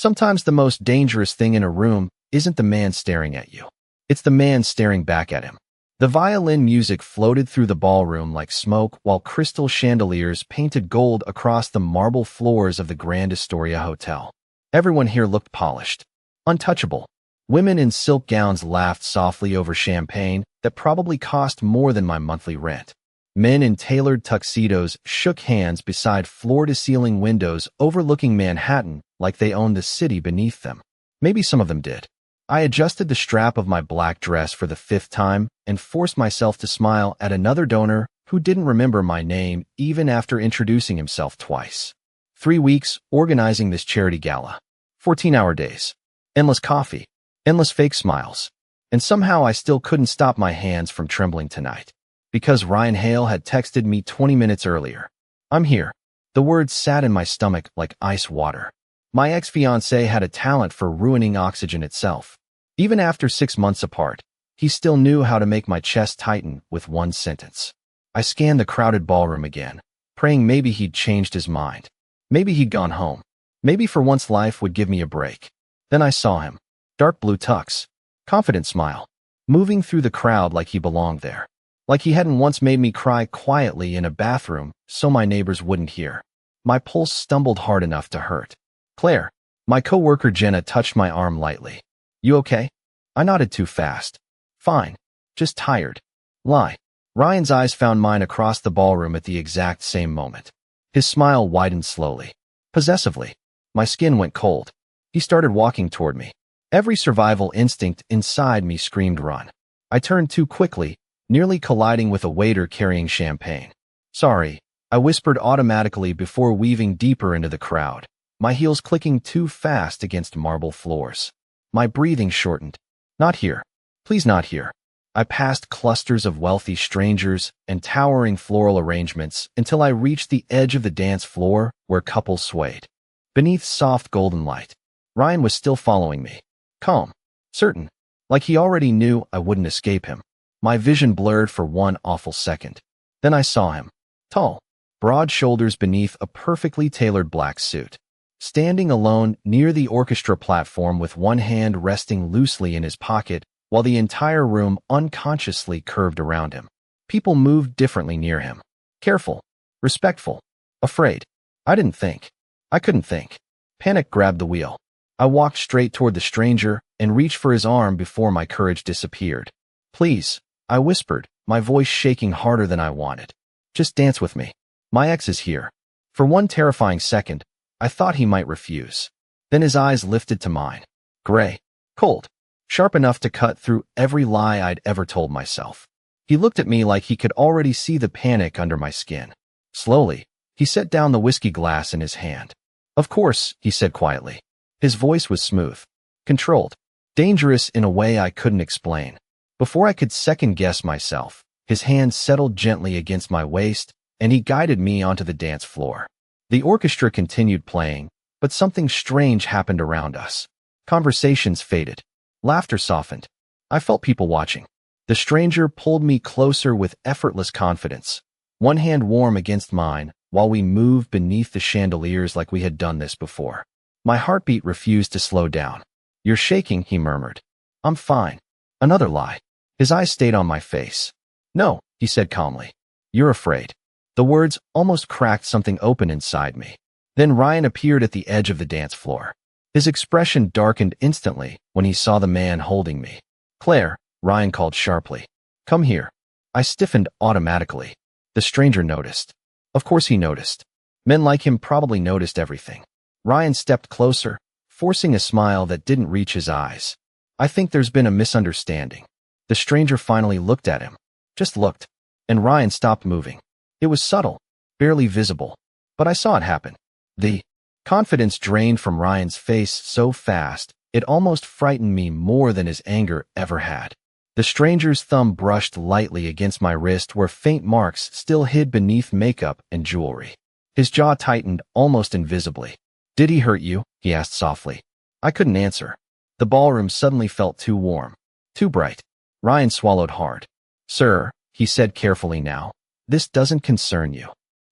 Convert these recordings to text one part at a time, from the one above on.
Sometimes the most dangerous thing in a room isn't the man staring at you. It's the man staring back at him. The violin music floated through the ballroom like smoke while crystal chandeliers painted gold across the marble floors of the Grand Astoria Hotel. Everyone here looked polished, untouchable. Women in silk gowns laughed softly over champagne that probably cost more than my monthly rent. Men in tailored tuxedos shook hands beside floor-to-ceiling windows overlooking Manhattan like they owned the city beneath them. Maybe some of them did. I adjusted the strap of my black dress for the 5th time and forced myself to smile at another donor who didn't remember my name even after introducing himself twice. 3 weeks organizing this charity gala. 14-hour days. Endless coffee. Endless fake smiles. And somehow I still couldn't stop my hands from trembling tonight. Because Ryan Hale had texted me 20 minutes earlier. I'm here. The words sat in my stomach like ice water. My ex-fiancé had a talent for ruining oxygen itself. Even after 6 months apart, he still knew how to make my chest tighten with one sentence. I scanned the crowded ballroom again, praying maybe he'd changed his mind. Maybe he'd gone home. Maybe for once life would give me a break. Then I saw him. Dark blue tux. Confident smile. Moving through the crowd like he belonged there. Like he hadn't once made me cry quietly in a bathroom so my neighbors wouldn't hear. My pulse stumbled hard enough to hurt. Claire. My coworker Jenna touched my arm lightly. You okay? I nodded too fast. Fine. Just tired. Lie. Ryan's eyes found mine across the ballroom at the exact same moment. His smile widened slowly. Possessively. My skin went cold. He started walking toward me. Every survival instinct inside me screamed run. I turned too quickly, nearly colliding with a waiter carrying champagne. Sorry, I whispered automatically before weaving deeper into the crowd, my heels clicking too fast against marble floors. My breathing shortened. Not here. Please not here. I passed clusters of wealthy strangers and towering floral arrangements until I reached the edge of the dance floor where couples swayed. Beneath soft golden light, Ryan was still following me. Calm. Certain. Like he already knew I wouldn't escape him. My vision blurred for one awful second. Then I saw him. Tall. Broad shoulders beneath a perfectly tailored black suit. Standing alone near the orchestra platform with one hand resting loosely in his pocket while the entire room unconsciously curved around him. People moved differently near him. Careful. Respectful. Afraid. I didn't think. I couldn't think. Panic grabbed the wheel. I walked straight toward the stranger and reached for his arm before my courage disappeared. Please, I whispered, my voice shaking harder than I wanted. Just dance with me. My ex is here. For one terrifying second, I thought he might refuse. Then his eyes lifted to mine. Gray. Cold. Sharp enough to cut through every lie I'd ever told myself. He looked at me like he could already see the panic under my skin. Slowly, he set down the whiskey glass in his hand. Of course, he said quietly. His voice was smooth. Controlled. Dangerous in a way I couldn't explain. Before I could second-guess myself, his hand settled gently against my waist, and he guided me onto the dance floor. The orchestra continued playing, but something strange happened around us. Conversations faded. Laughter softened. I felt people watching. The stranger pulled me closer with effortless confidence, one hand warm against mine, while we moved beneath the chandeliers like we had done this before. My heartbeat refused to slow down. You're shaking, he murmured. I'm fine. Another lie. His eyes stayed on my face. No, he said calmly. You're afraid. The words almost cracked something open inside me. Then Ryan appeared at the edge of the dance floor. His expression darkened instantly when he saw the man holding me. Claire, Ryan called sharply. Come here. I stiffened automatically. The stranger noticed. Of course he noticed. Men like him probably noticed everything. Ryan stepped closer, forcing a smile that didn't reach his eyes. I think there's been a misunderstanding. The stranger finally looked at him. Just looked. And Ryan stopped moving. It was subtle, barely visible, but I saw it happen. The confidence drained from Ryan's face so fast, it almost frightened me more than his anger ever had. The stranger's thumb brushed lightly against my wrist where faint marks still hid beneath makeup and jewelry. His jaw tightened almost invisibly. Did he hurt you? He asked softly. I couldn't answer. The ballroom suddenly felt too warm, too bright. Ryan swallowed hard. Sir, he said carefully now, this doesn't concern you.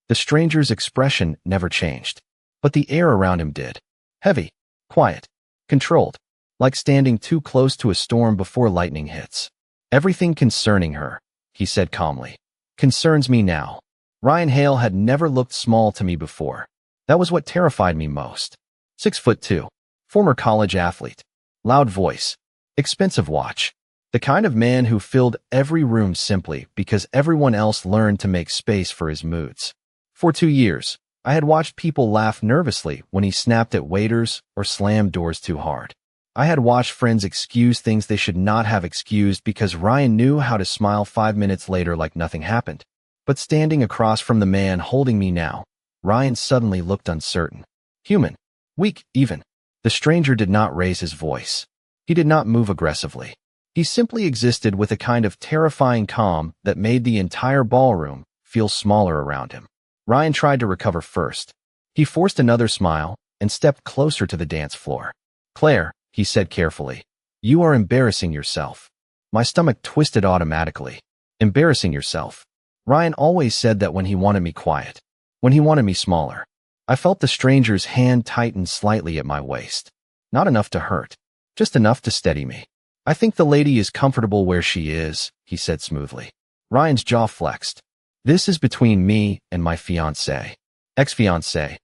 The stranger's expression never changed, but the air around him did. Heavy. Quiet. Controlled. Like standing too close to a storm before lightning hits. Everything concerning her, he said calmly, concerns me now. Ryan Hale had never looked small to me before. That was what terrified me most. 6'2". Former college athlete. Loud voice. Expensive watch. The kind of man who filled every room simply because everyone else learned to make space for his moods. For 2 years, I had watched people laugh nervously when he snapped at waiters or slammed doors too hard. I had watched friends excuse things they should not have excused because Ryan knew how to smile 5 minutes later like nothing happened. But standing across from the man holding me now, Ryan suddenly looked uncertain. Human. Weak, even. The stranger did not raise his voice. He did not move aggressively. He simply existed with a kind of terrifying calm that made the entire ballroom feel smaller around him. Ryan tried to recover first. He forced another smile and stepped closer to the dance floor. Claire, he said carefully, you are embarrassing yourself. My stomach twisted automatically. Embarrassing yourself. Ryan always said that when he wanted me quiet. When he wanted me smaller. I felt the stranger's hand tighten slightly at my waist. Not enough to hurt. Just enough to steady me. I think the lady is comfortable where she is, he said smoothly. Ryan's jaw flexed. This is between me and my fiancé. Ex-fiancé.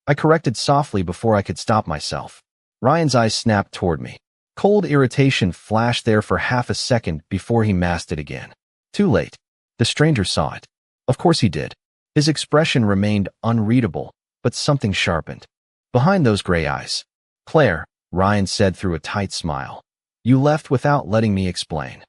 I corrected softly before I could stop myself. Ryan's eyes snapped toward me. Cold irritation flashed there for half a second before he masked it again. Too late. The stranger saw it. Of course he did. His expression remained unreadable, but something sharpened. Behind those gray eyes. Claire, Ryan said through a tight smile. You left without letting me explain.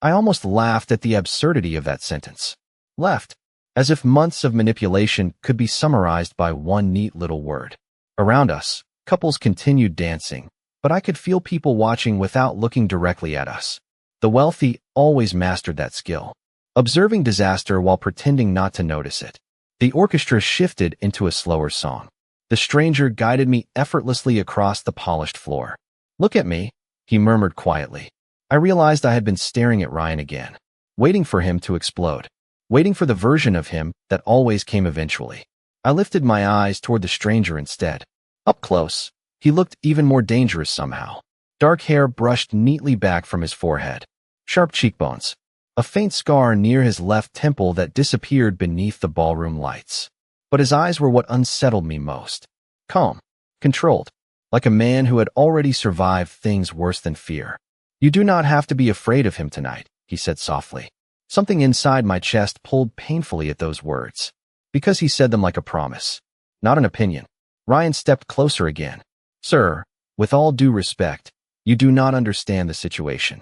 I almost laughed at the absurdity of that sentence. Left. As if months of manipulation could be summarized by one neat little word. Around us, couples continued dancing, but I could feel people watching without looking directly at us. The wealthy always mastered that skill. Observing disaster while pretending not to notice it. The orchestra shifted into a slower song. The stranger guided me effortlessly across the polished floor. Look at me, he murmured quietly. I realized I had been staring at Ryan again, waiting for him to explode, waiting for the version of him that always came eventually. I lifted my eyes toward the stranger instead. Up close, he looked even more dangerous somehow. Dark hair brushed neatly back from his forehead. Sharp cheekbones. A faint scar near his left temple that disappeared beneath the ballroom lights. But his eyes were what unsettled me most. Calm. Controlled. Like a man who had already survived things worse than fear. You do not have to be afraid of him tonight, he said softly. Something inside my chest pulled painfully at those words. Because he said them like a promise. Not an opinion. Ryan stepped closer again. Sir, with all due respect, you do not understand the situation.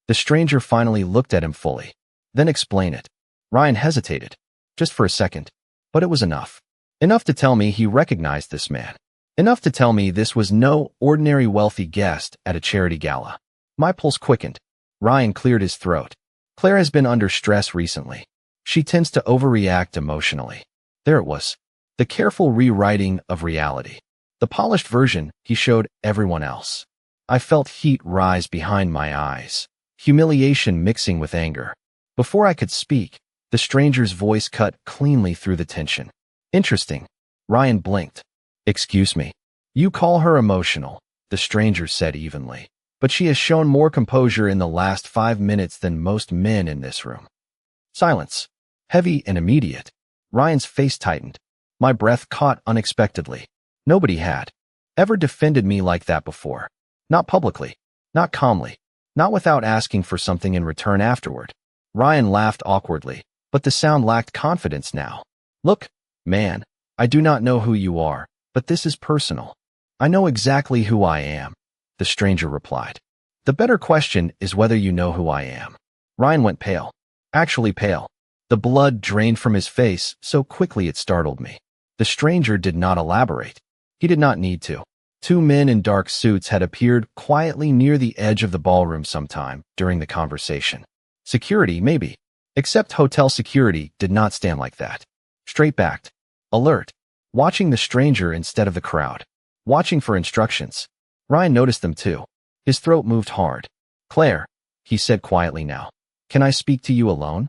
The stranger finally looked at him fully. Then explain it. Ryan hesitated. Just for a second. But it was enough. Enough to tell me he recognized this man. Enough to tell me this was no ordinary wealthy guest at a charity gala. My pulse quickened. Ryan cleared his throat. Claire has been under stress recently. She tends to overreact emotionally. There it was. The careful rewriting of reality. The polished version he showed everyone else. I felt heat rise behind my eyes. Humiliation mixing with anger. Before I could speak, the stranger's voice cut cleanly through the tension. Interesting. Ryan blinked. Excuse me. You call her emotional, the stranger said evenly. But she has shown more composure in the last 5 minutes than most men in this room. Silence. Heavy and immediate. Ryan's face tightened. My breath caught unexpectedly. Nobody had ever defended me like that before. Not publicly. Not calmly. Not without asking for something in return afterward. Ryan laughed awkwardly, but the sound lacked confidence now. Look, man, I do not know who you are, but this is personal. I know exactly who I am, the stranger replied. The better question is whether you know who I am. Ryan went pale. Actually pale. The blood drained from his face so quickly it startled me. The stranger did not elaborate. He did not need to. 2 men in dark suits had appeared quietly near the edge of the ballroom sometime during the conversation. Security, maybe. Except hotel security did not stand like that. Straight-backed. Alert. Watching the stranger instead of the crowd. Watching for instructions. Ryan noticed them too. His throat moved hard. Claire, he said quietly now. Can I speak to you alone?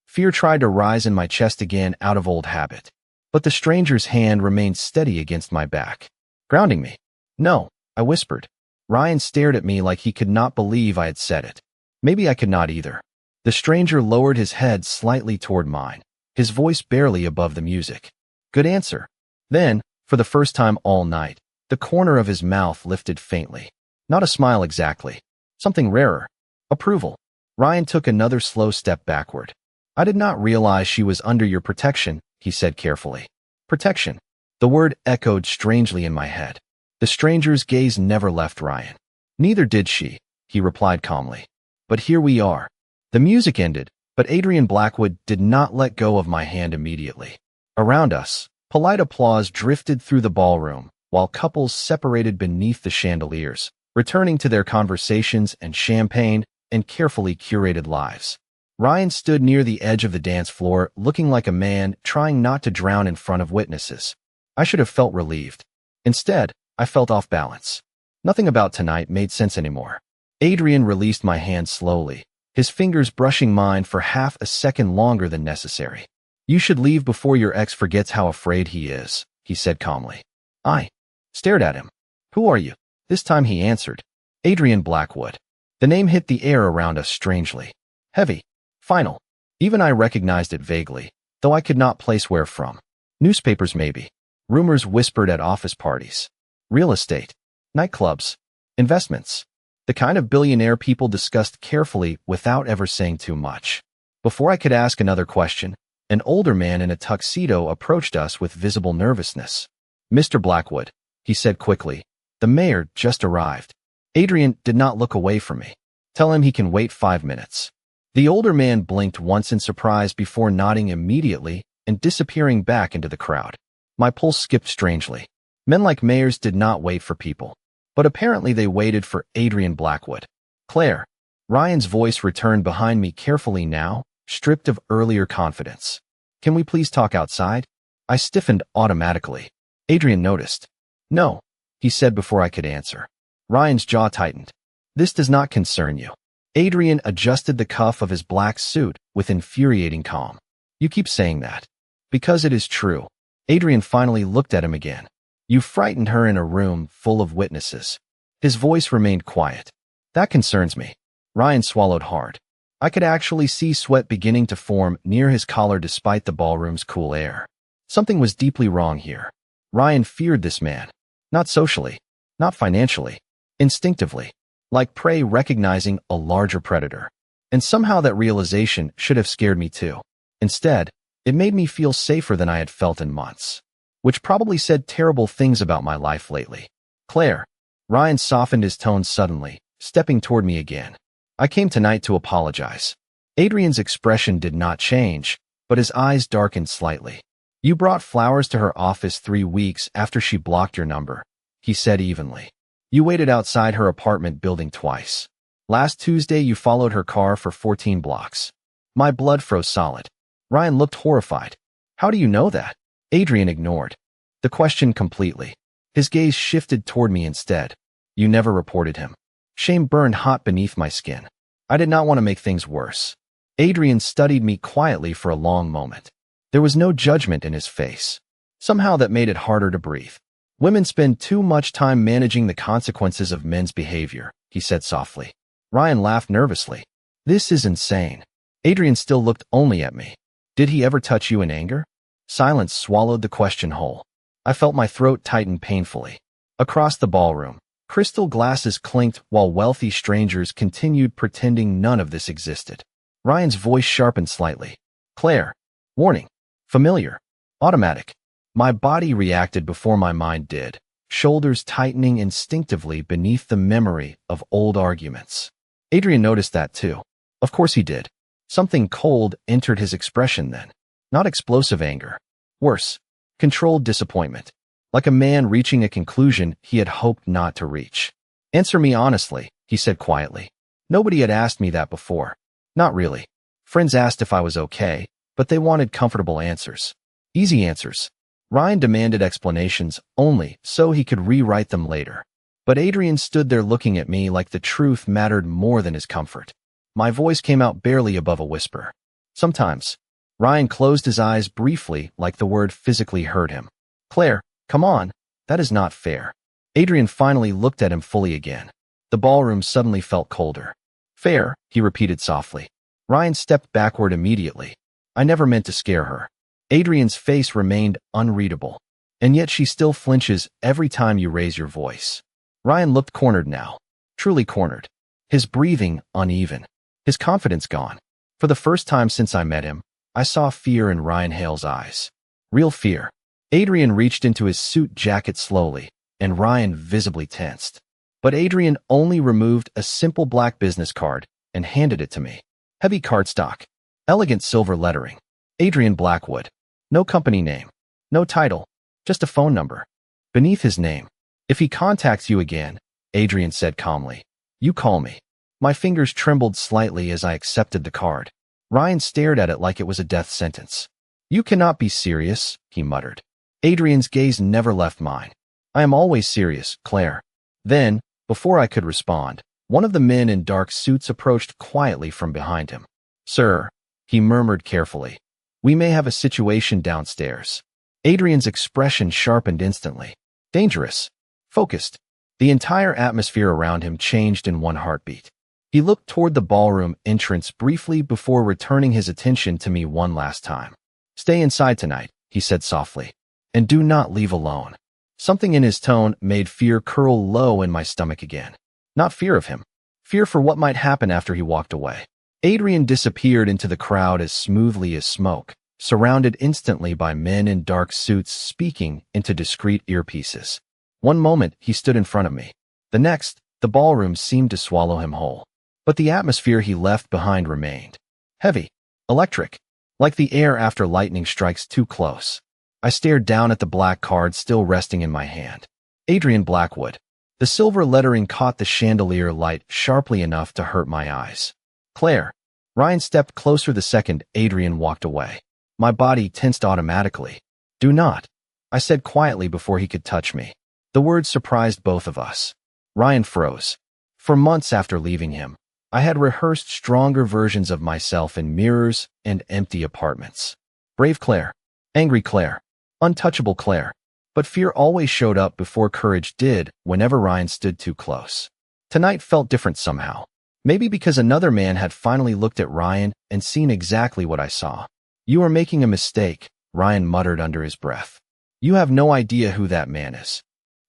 Fear tried to rise in my chest again out of old habit. But the stranger's hand remained steady against my back. Grounding me. No, I whispered. Ryan stared at me like he could not believe I had said it. Maybe I could not either. The stranger lowered his head slightly toward mine, his voice barely above the music. Good answer. Then, for the first time all night, the corner of his mouth lifted faintly. Not a smile exactly. Something rarer. Approval. Ryan took another slow step backward. I did not realize she was under your protection, he said carefully. Protection. The word echoed strangely in my head. The stranger's gaze never left Ryan. Neither did she, he replied calmly. But here we are. The music ended, but Adrian Blackwood did not let go of my hand immediately. Around us, polite applause drifted through the ballroom, while couples separated beneath the chandeliers, returning to their conversations and champagne and carefully curated lives. Ryan stood near the edge of the dance floor, looking like a man trying not to drown in front of witnesses. I should have felt relieved. Instead, I felt off balance. Nothing about tonight made sense anymore. Adrian released my hand slowly, his fingers brushing mine for half a second longer than necessary. You should leave before your ex forgets how afraid he is, he said calmly. I stared at him. Who are you? This time he answered. Adrian Blackwood. The name hit the air around us strangely. Heavy. Final. Even I recognized it vaguely, though I could not place where from. Newspapers maybe. Rumors whispered at office parties. Real estate. Nightclubs. Investments. The kind of billionaire people discussed carefully without ever saying too much. Before I could ask another question, an older man in a tuxedo approached us with visible nervousness. Mr. Blackwood, he said quickly. The mayor just arrived. Adrian did not look away from me. Tell him he can wait 5 minutes. The older man blinked once in surprise before nodding immediately and disappearing back into the crowd. My pulse skipped strangely. Men like mayors did not wait for people. But apparently they waited for Adrian Blackwood. Claire. Ryan's voice returned behind me carefully now, stripped of earlier confidence. Can we please talk outside? I stiffened automatically. Adrian noticed. No, he said before I could answer. Ryan's jaw tightened. This does not concern you. Adrian adjusted the cuff of his black suit with infuriating calm. You keep saying that. Because it is true. Adrian finally looked at him again. You frightened her in a room full of witnesses. His voice remained quiet. That concerns me. Ryan swallowed hard. I could actually see sweat beginning to form near his collar despite the ballroom's cool air. Something was deeply wrong here. Ryan feared this man. Not socially. Not financially. Instinctively. Like prey recognizing a larger predator. And somehow that realization should have scared me too. Instead, it made me feel safer than I had felt in months. Which probably said terrible things about my life lately. Claire. Ryan softened his tone suddenly, stepping toward me again. I came tonight to apologize. Adrian's expression did not change, but his eyes darkened slightly. You brought flowers to her office 3 weeks after she blocked your number, he said evenly. You waited outside her apartment building twice. Last Tuesday you followed her car for 14 blocks. My blood froze solid. Ryan looked horrified. How do you know that? Adrian ignored the question completely. His gaze shifted toward me instead. You never reported him. Shame burned hot beneath my skin. I did not want to make things worse. Adrian studied me quietly for a long moment. There was no judgment in his face. Somehow that made it harder to breathe. Women spend too much time managing the consequences of men's behavior, he said softly. Ryan laughed nervously. This is insane. Adrian still looked only at me. Did he ever touch you in anger? Silence swallowed the question whole. I felt my throat tighten painfully. Across the ballroom, crystal glasses clinked while wealthy strangers continued pretending none of this existed. Ryan's voice sharpened slightly. Claire. Warning. Familiar. Automatic. My body reacted before my mind did, shoulders tightening instinctively beneath the memory of old arguments. Adrian noticed that too. Of course he did. Something cold entered his expression then. Not explosive anger. Worse. Controlled disappointment. Like a man reaching a conclusion he had hoped not to reach. Answer me honestly, he said quietly. Nobody had asked me that before. Not really. Friends asked if I was okay, but they wanted comfortable answers. Easy answers. Ryan demanded explanations only so he could rewrite them later. But Adrian stood there looking at me like the truth mattered more than his comfort. My voice came out barely above a whisper. Sometimes. Ryan closed his eyes briefly like the word physically hurt him. Claire, come on. That is not fair. Adrian finally looked at him fully again. The ballroom suddenly felt colder. Fair, he repeated softly. Ryan stepped backward immediately. I never meant to scare her. Adrian's face remained unreadable. And yet she still flinches every time you raise your voice. Ryan looked cornered now. Truly cornered. His breathing uneven. His confidence gone. For the first time since I met him, I saw fear in Ryan Hale's eyes. Real fear. Adrian reached into his suit jacket slowly, and Ryan visibly tensed. But Adrian only removed a simple black business card and handed it to me. Heavy cardstock. Elegant silver lettering. Adrian Blackwood. No company name. No title. Just a phone number. Beneath his name. If he contacts you again, Adrian said calmly, you call me. My fingers trembled slightly as I accepted the card. Ryan stared at it like it was a death sentence. You cannot be serious, he muttered. Adrian's gaze never left mine. I am always serious, Claire. Then, before I could respond, one of the men in dark suits approached quietly from behind him. Sir, he murmured carefully, we may have a situation downstairs. Adrian's expression sharpened instantly. Dangerous. Focused. The entire atmosphere around him changed in one heartbeat. He looked toward the ballroom entrance briefly before returning his attention to me one last time. Stay inside tonight, he said softly. And do not leave alone. Something in his tone made fear curl low in my stomach again. Not fear of him. Fear for what might happen after he walked away. Adrian disappeared into the crowd as smoothly as smoke, surrounded instantly by men in dark suits speaking into discreet earpieces. One moment, he stood in front of me. The next, the ballroom seemed to swallow him whole. But the atmosphere he left behind remained. Heavy. Electric. Like the air after lightning strikes too close. I stared down at the black card still resting in my hand. Adrian Blackwood. The silver lettering caught the chandelier light sharply enough to hurt my eyes. Claire. Ryan stepped closer the second Adrian walked away. My body tensed automatically. Do not, I said quietly before he could touch me. The words surprised both of us. Ryan froze. For months after leaving him, I had rehearsed stronger versions of myself in mirrors and empty apartments. Brave Claire. Angry Claire. Untouchable Claire. But fear always showed up before courage did whenever Ryan stood too close. Tonight felt different somehow. Maybe because another man had finally looked at Ryan and seen exactly what I saw. You are making a mistake, Ryan muttered under his breath. You have no idea who that man is.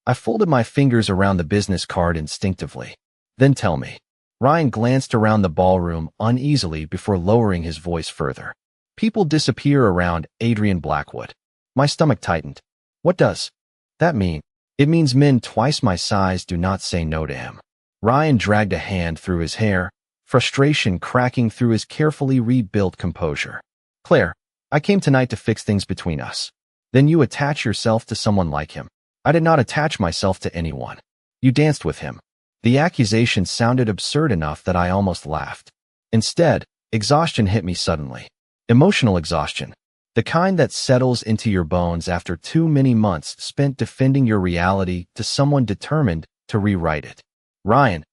I folded my fingers around the business card instinctively. Then tell me. Ryan glanced around the ballroom uneasily before lowering his voice further. People disappear around Adrian Blackwood. My stomach tightened. What does that mean? It means men twice my size do not say no to him. Ryan dragged a hand through his hair, frustration cracking through his carefully rebuilt composure. Claire, I came tonight to fix things between us. Then you attach yourself to someone like him. I did not attach myself to anyone. You danced with him. The accusation sounded absurd enough that I almost laughed. Instead, exhaustion hit me suddenly. Emotional exhaustion. The kind that settles into your bones after too many months spent defending your reality to someone determined to rewrite it. Ryan,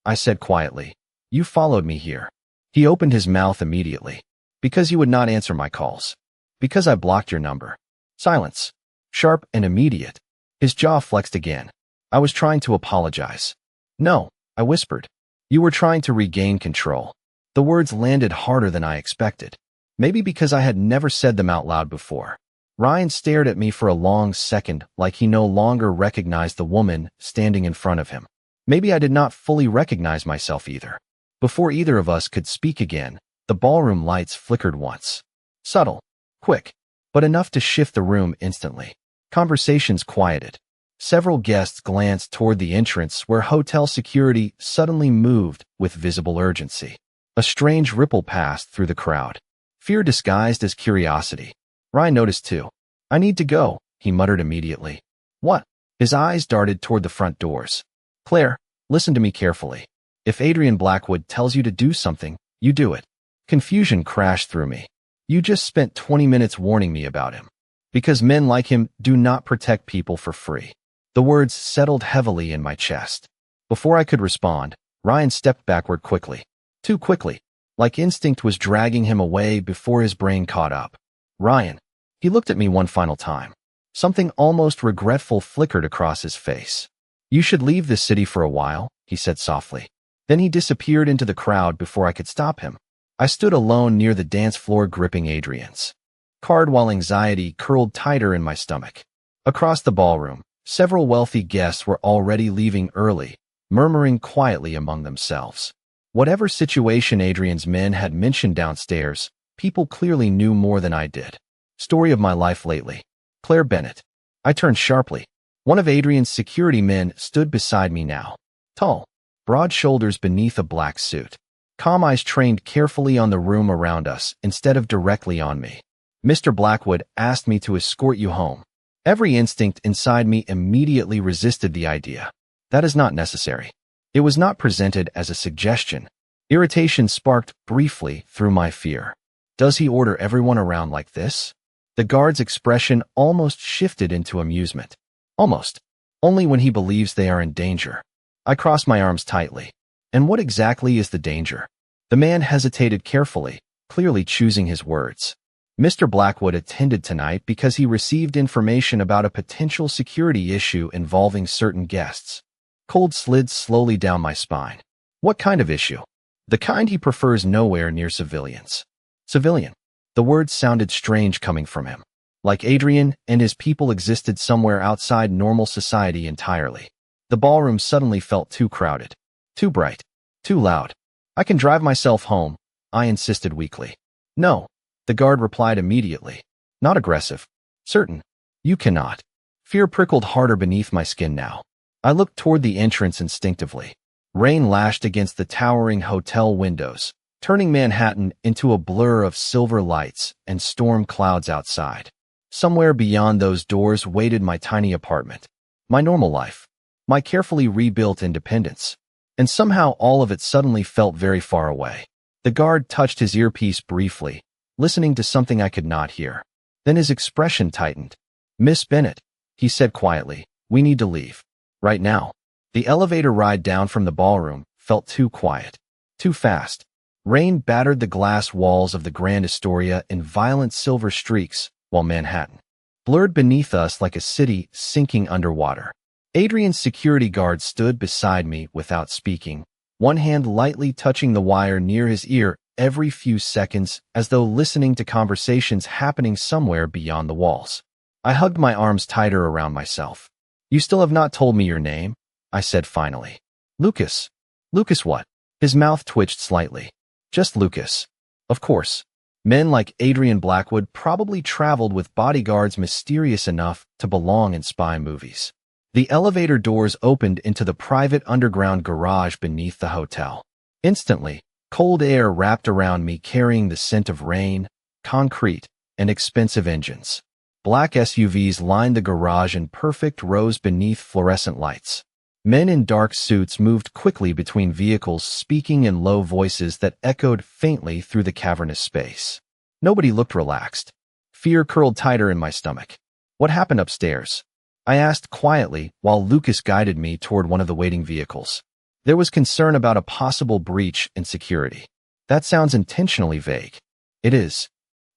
I said quietly, you followed me here. He opened his mouth immediately. Because you would not answer my calls. Because I blocked your number. Silence. Sharp and immediate. His jaw flexed again. I was trying to apologize. No, I whispered. You were trying to regain control. The words landed harder than I expected. Maybe because I had never said them out loud before. Ryan stared at me for a long second like he no longer recognized the woman standing in front of him. Maybe I did not fully recognize myself either. Before either of us could speak again, the ballroom lights flickered once. Subtle, quick, but enough to shift the room instantly. Conversations quieted. Several guests glanced toward the entrance where hotel security suddenly moved with visible urgency. A strange ripple passed through the crowd. Fear disguised as curiosity. Ryan noticed too. I need to go, he muttered immediately. What? His eyes darted toward the front doors. Claire, listen to me carefully. If Adrian Blackwood tells you to do something, you do it. Confusion crashed through me. You just spent 20 minutes warning me about him. Because men like him do not protect people for free. The words settled heavily in my chest. Before I could respond, Ryan stepped backward quickly. Too quickly. Like instinct was dragging him away before his brain caught up. Ryan. He looked at me one final time. Something almost regretful flickered across his face. You should leave this city for a while, he said softly. Then he disappeared into the crowd before I could stop him. I stood alone near the dance floor gripping Adrian's card while anxiety curled tighter in my stomach. Across the ballroom, several wealthy guests were already leaving early, murmuring quietly among themselves. Whatever situation Adrian's men had mentioned downstairs, people clearly knew more than I did. Story of my life lately. Claire Bennett. I turned sharply. One of Adrian's security men stood beside me now. Tall, broad shoulders beneath a black suit. Calm eyes trained carefully on the room around us instead of directly on me. Mr. Blackwood asked me to escort you home. Every instinct inside me immediately resisted the idea. That is not necessary. It was not presented as a suggestion. Irritation sparked briefly through my fear. Does he order everyone around like this? The guard's expression almost shifted into amusement. Almost. Only when he believes they are in danger. I crossed my arms tightly. And what exactly is the danger? The man hesitated carefully, clearly choosing his words. Mr. Blackwood attended tonight because he received information about a potential security issue involving certain guests. Cold slid slowly down my spine. What kind of issue? The kind he prefers nowhere near civilians. Civilian. The words sounded strange coming from him. Like Adrian and his people existed somewhere outside normal society entirely. The ballroom suddenly felt too crowded. Too bright. Too loud. I can drive myself home, I insisted weakly. No. The guard replied immediately. Not aggressive. Certain. You cannot. Fear prickled harder beneath my skin now. I looked toward the entrance instinctively. Rain lashed against the towering hotel windows, turning Manhattan into a blur of silver lights and storm clouds outside. Somewhere beyond those doors waited my tiny apartment. My normal life. My carefully rebuilt independence. And somehow all of it suddenly felt very far away. The guard touched his earpiece briefly, listening to something I could not hear. Then his expression tightened. Miss Bennett, he said quietly, we need to leave. Right now. The elevator ride down from the ballroom felt too quiet. Too fast. Rain battered the glass walls of the Grand Astoria in violent silver streaks, while Manhattan blurred beneath us like a city sinking underwater. Adrian's security guard stood beside me without speaking, one hand lightly touching the wire near his ear every few seconds as though listening to conversations happening somewhere beyond the walls. I hugged my arms tighter around myself. You still have not told me your name, I said finally. Lucas. Lucas what? His mouth twitched slightly. Just Lucas. Of course. Men like Adrian Blackwood probably traveled with bodyguards mysterious enough to belong in spy movies. The elevator doors opened into the private underground garage beneath the hotel. Instantly, cold air wrapped around me carrying the scent of rain, concrete, and expensive engines. Black SUVs lined the garage in perfect rows beneath fluorescent lights. Men in dark suits moved quickly between vehicles, speaking in low voices that echoed faintly through the cavernous space. Nobody looked relaxed. Fear curled tighter in my stomach. What happened upstairs? I asked quietly while Lucas guided me toward one of the waiting vehicles. There was concern about a possible breach in security. That sounds intentionally vague. It is.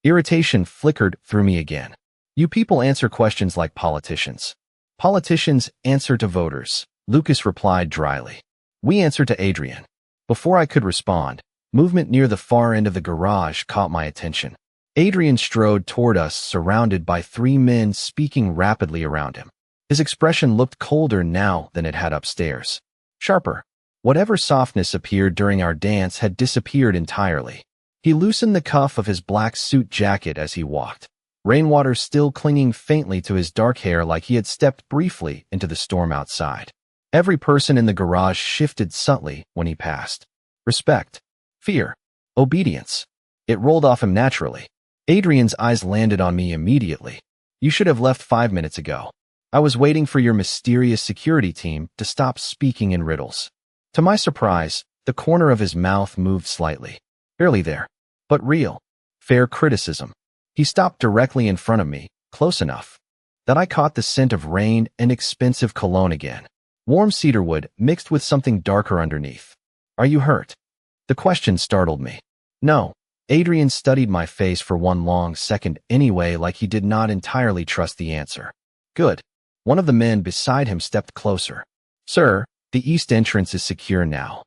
Irritation flickered through me again. You people answer questions like politicians. Politicians answer to voters, Lucas replied dryly. We answer to Adrian. Before I could respond, movement near the far end of the garage caught my attention. Adrian strode toward us, surrounded by three men speaking rapidly around him. His expression looked colder now than it had upstairs. Sharper. Whatever softness appeared during our dance had disappeared entirely. He loosened the cuff of his black suit jacket as he walked, rainwater still clinging faintly to his dark hair like he had stepped briefly into the storm outside. Every person in the garage shifted subtly when he passed. Respect. Fear. Obedience. It rolled off him naturally. Adrian's eyes landed on me immediately. You should have left 5 minutes ago. I was waiting for your mysterious security team to stop speaking in riddles. To my surprise, the corner of his mouth moved slightly. Barely there. But real. Fair criticism. He stopped directly in front of me, close enough that I caught the scent of rain and expensive cologne again. Warm cedarwood mixed with something darker underneath. Are you hurt? The question startled me. No. Adrian studied my face for one long second anyway, like he did not entirely trust the answer. Good. One of the men beside him stepped closer. Sir, the east entrance is secure now.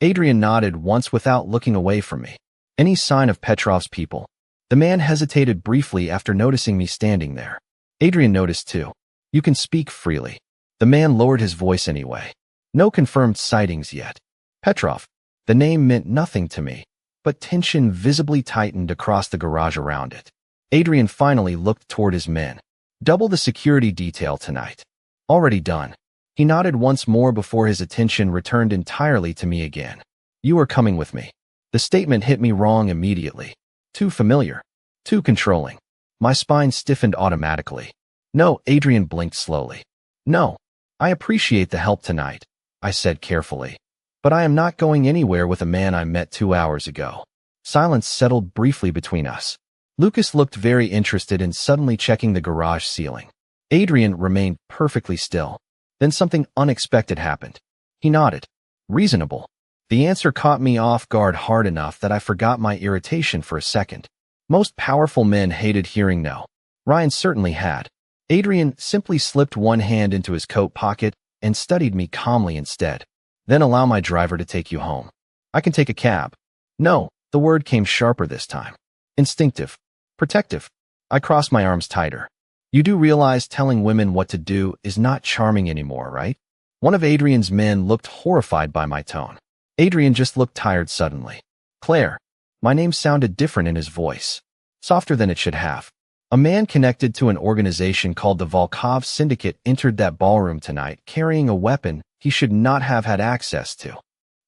Adrian nodded once without looking away from me. Any sign of Petrov's people? The man hesitated briefly after noticing me standing there. Adrian noticed too. You can speak freely. The man lowered his voice anyway. No confirmed sightings yet. Petrov. The name meant nothing to me, but tension visibly tightened across the garage around it. Adrian finally looked toward his men. Double the security detail tonight. Already done. He nodded once more before his attention returned entirely to me again. You are coming with me. The statement hit me wrong immediately. Too familiar. Too controlling. My spine stiffened automatically. No, Adrian blinked slowly. No. I appreciate the help tonight, I said carefully. But I am not going anywhere with a man I met 2 hours ago. Silence settled briefly between us. Lucas looked very interested in suddenly checking the garage ceiling. Adrian remained perfectly still. Then something unexpected happened. He nodded. Reasonable. The answer caught me off guard hard enough that I forgot my irritation for a second. Most powerful men hated hearing no. Ryan certainly had. Adrian simply slipped one hand into his coat pocket and studied me calmly instead. Then allow my driver to take you home. I can take a cab. No, the word came sharper this time. Instinctive. Protective. I crossed my arms tighter. You do realize telling women what to do is not charming anymore, right? One of Adrian's men looked horrified by my tone. Adrian just looked tired suddenly. Claire. My name sounded different in his voice. Softer than it should have. A man connected to an organization called the Volkov Syndicate entered that ballroom tonight carrying a weapon he should not have had access to.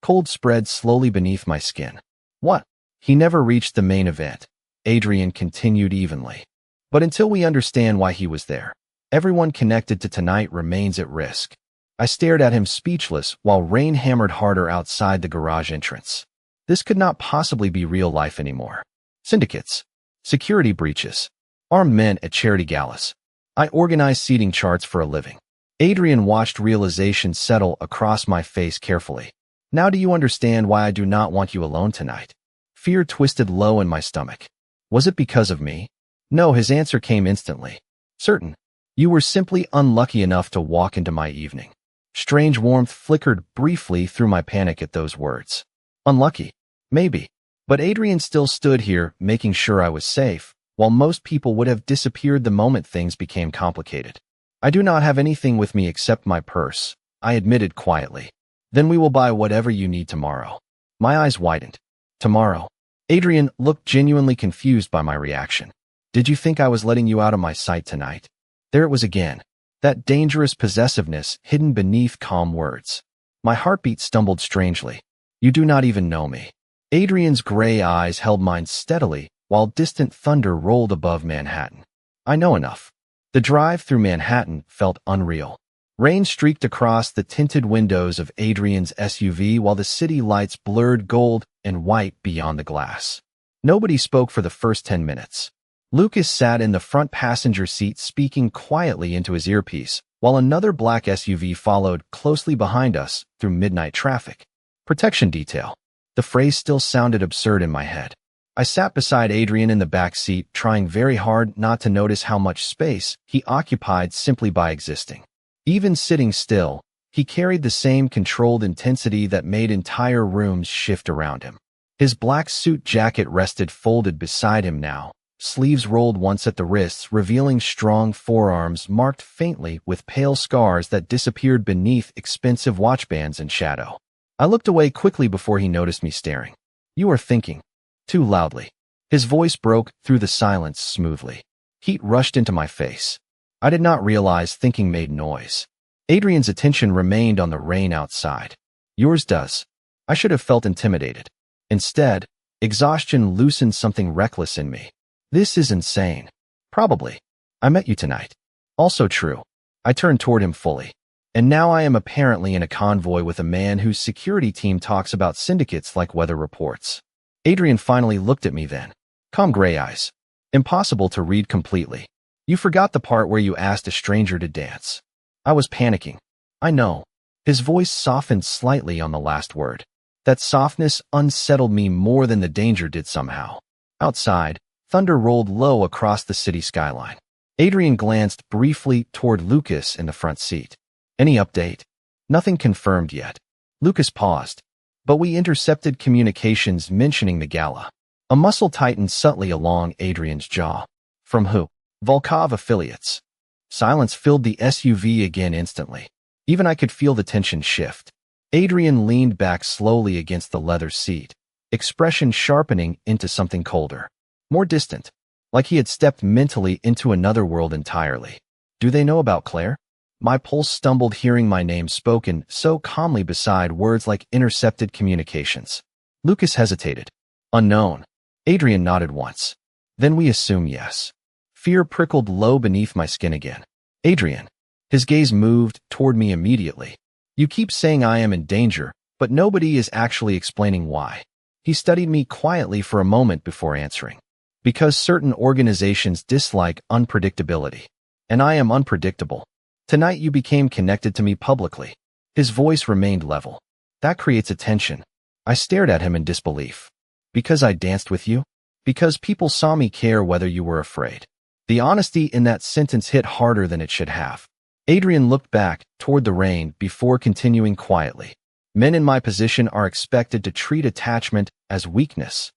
Cold spread slowly beneath my skin. What? He never reached the main event. Adrian continued evenly. But until we understand why he was there, everyone connected to tonight remains at risk. I stared at him speechless while rain hammered harder outside the garage entrance. This could not possibly be real life anymore. Syndicates. Security breaches. Armed men at charity galas. I organized seating charts for a living. Adrian watched realization settle across my face carefully. Now do you understand why I do not want you alone tonight? Fear twisted low in my stomach. Was it because of me? No, his answer came instantly. Certain. You were simply unlucky enough to walk into my evening. Strange warmth flickered briefly through my panic at those words. Unlucky. Maybe. But Adrian still stood here, making sure I was safe, while most people would have disappeared the moment things became complicated. I do not have anything with me except my purse, I admitted quietly. Then we will buy whatever you need tomorrow. My eyes widened. Tomorrow. Adrian looked genuinely confused by my reaction. Did you think I was letting you out of my sight tonight? There it was again. That dangerous possessiveness hidden beneath calm words. My heartbeat stumbled strangely. You do not even know me. Adrian's gray eyes held mine steadily, while distant thunder rolled above Manhattan. I know enough. The drive through Manhattan felt unreal. Rain streaked across the tinted windows of Adrian's SUV while the city lights blurred gold and white beyond the glass. Nobody spoke for the first 10 minutes. Lucas sat in the front passenger seat speaking quietly into his earpiece, while another black SUV followed closely behind us through midnight traffic. Protection detail. The phrase still sounded absurd in my head. I sat beside Adrian in the back seat, trying very hard not to notice how much space he occupied simply by existing. Even sitting still, he carried the same controlled intensity that made entire rooms shift around him. His black suit jacket rested folded beside him now, sleeves rolled once at the wrists, revealing strong forearms marked faintly with pale scars that disappeared beneath expensive watch bands and shadow. I looked away quickly before he noticed me staring. You are thinking. Too loudly. His voice broke through the silence smoothly. Heat rushed into my face. I did not realize thinking made noise. Adrian's attention remained on the rain outside. Yours does. I should have felt intimidated. Instead, exhaustion loosened something reckless in me. This is insane. Probably. I met you tonight. Also true. I turned toward him fully. And now I am apparently in a convoy with a man whose security team talks about syndicates like weather reports. Adrian finally looked at me then. Calm gray eyes. Impossible to read completely. You forgot the part where you asked a stranger to dance. I was panicking. I know. His voice softened slightly on the last word. That softness unsettled me more than the danger did somehow. Outside, thunder rolled low across the city skyline. Adrian glanced briefly toward Lucas in the front seat. Any update? Nothing confirmed yet. Lucas paused, but we intercepted communications mentioning the gala. A muscle tightened subtly along Adrian's jaw. From who? Volkov affiliates. Silence filled the SUV again instantly. Even I could feel the tension shift. Adrian leaned back slowly against the leather seat, expression sharpening into something colder, more distant, like he had stepped mentally into another world entirely. Do they know about Claire? My pulse stumbled hearing my name spoken so calmly beside words like intercepted communications. Lucas hesitated. Unknown. Adrian nodded once. Then we assume yes. Fear prickled low beneath my skin again. Adrian. His gaze moved toward me immediately. You keep saying I am in danger, but nobody is actually explaining why. He studied me quietly for a moment before answering. Because certain organizations dislike unpredictability. And I am unpredictable. Tonight you became connected to me publicly. His voice remained level. That creates a tension. I stared at him in disbelief. Because I danced with you? Because people saw me care whether you were afraid. The honesty in that sentence hit harder than it should have. Adrian looked back toward the rain before continuing quietly. Men in my position are expected to treat attachment as weakness.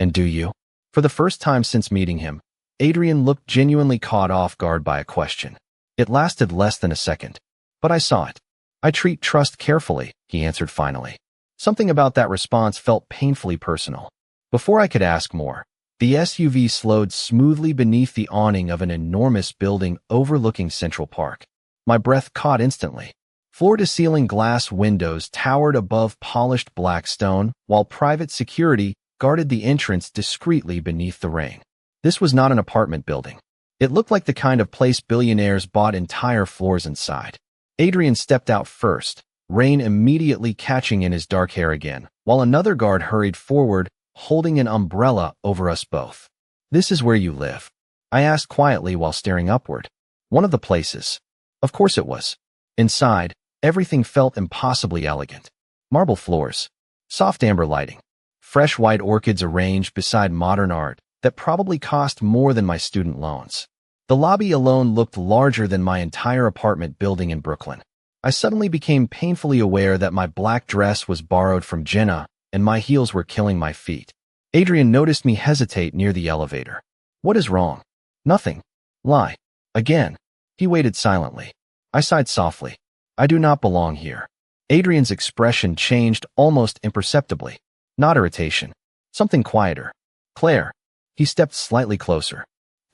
And do you? For the first time since meeting him, Adrian looked genuinely caught off guard by a question. It lasted less than a second, but I saw it. I treat trust carefully, he answered finally. Something about that response felt painfully personal. Before I could ask more, the SUV slowed smoothly beneath the awning of an enormous building overlooking Central Park. My breath caught instantly. Floor-to-ceiling glass windows towered above polished black stone, while private security guarded the entrance discreetly beneath the rain. This was not an apartment building. It looked like the kind of place billionaires bought entire floors inside. Adrian stepped out first, rain immediately catching in his dark hair again, while another guard hurried forward, holding an umbrella over us both. This is where you live? I asked quietly while staring upward. One of the places. Of course it was. Inside, everything felt impossibly elegant. Marble floors, soft amber lighting, fresh white orchids arranged beside modern art that probably cost more than my student loans. The lobby alone looked larger than my entire apartment building in Brooklyn. I suddenly became painfully aware that my black dress was borrowed from Jenna, and my heels were killing my feet. Adrian noticed me hesitate near the elevator. What is wrong? Nothing. Lie. Again. He waited silently. I sighed softly. I do not belong here. Adrian's expression changed almost imperceptibly. Not irritation. Something quieter. Claire. He stepped slightly closer.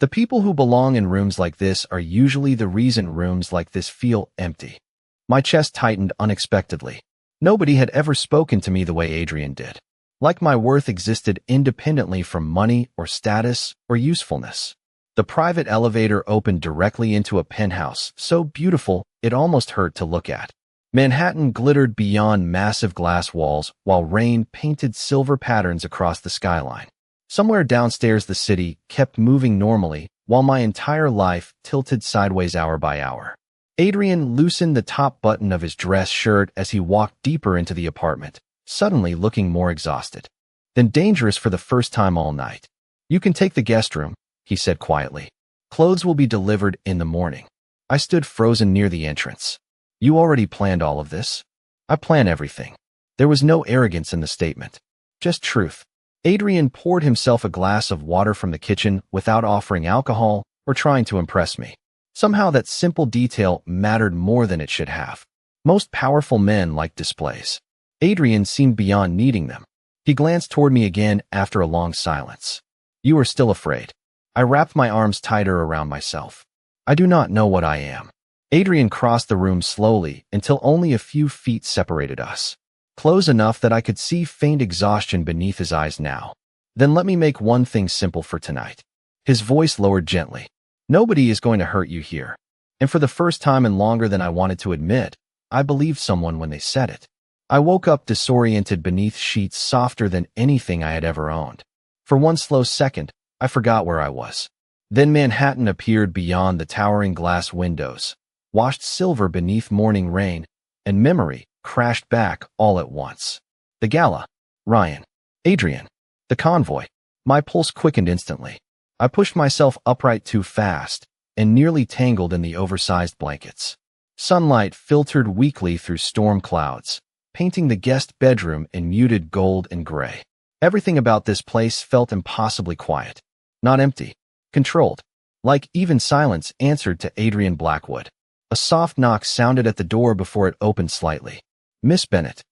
The people who belong in rooms like this are usually the reason rooms like this feel empty. My chest tightened unexpectedly. Nobody had ever spoken to me the way Adrian did. Like my worth existed independently from money or status or usefulness. The private elevator opened directly into a penthouse, so beautiful it almost hurt to look at. Manhattan glittered beyond massive glass walls while rain painted silver patterns across the skyline. Somewhere downstairs the city kept moving normally while my entire life tilted sideways hour by hour. Adrian loosened the top button of his dress shirt as he walked deeper into the apartment, suddenly looking more exhausted. Then dangerous for the first time all night. You can take the guest room, he said quietly. Clothes will be delivered in the morning. I stood frozen near the entrance. You already planned all of this? I plan everything. There was no arrogance in the statement. Just truth. Adrian poured himself a glass of water from the kitchen without offering alcohol or trying to impress me. Somehow that simple detail mattered more than it should have. Most powerful men like displays. Adrian seemed beyond needing them. He glanced toward me again after a long silence. You are still afraid. I wrapped my arms tighter around myself. I do not know what I am. Adrian crossed the room slowly until only a few feet separated us. Close enough that I could see faint exhaustion beneath his eyes now. Then let me make one thing simple for tonight. His voice lowered gently. Nobody is going to hurt you here. And for the first time in longer than I wanted to admit, I believed someone when they said it. I woke up disoriented beneath sheets softer than anything I had ever owned. For one slow second, I forgot where I was. Then Manhattan appeared beyond the towering glass windows, washed silver beneath morning rain, and memory crashed back all at once. The gala. Ryan. Adrian. The convoy. My pulse quickened instantly. I pushed myself upright too fast and nearly tangled in the oversized blankets. Sunlight filtered weakly through storm clouds, painting the guest bedroom in muted gold and gray. Everything about this place felt impossibly quiet. Not empty. Controlled. Like even silence answered to Adrian Blackwood. A soft knock sounded at the door before it opened slightly. Miss Bennett.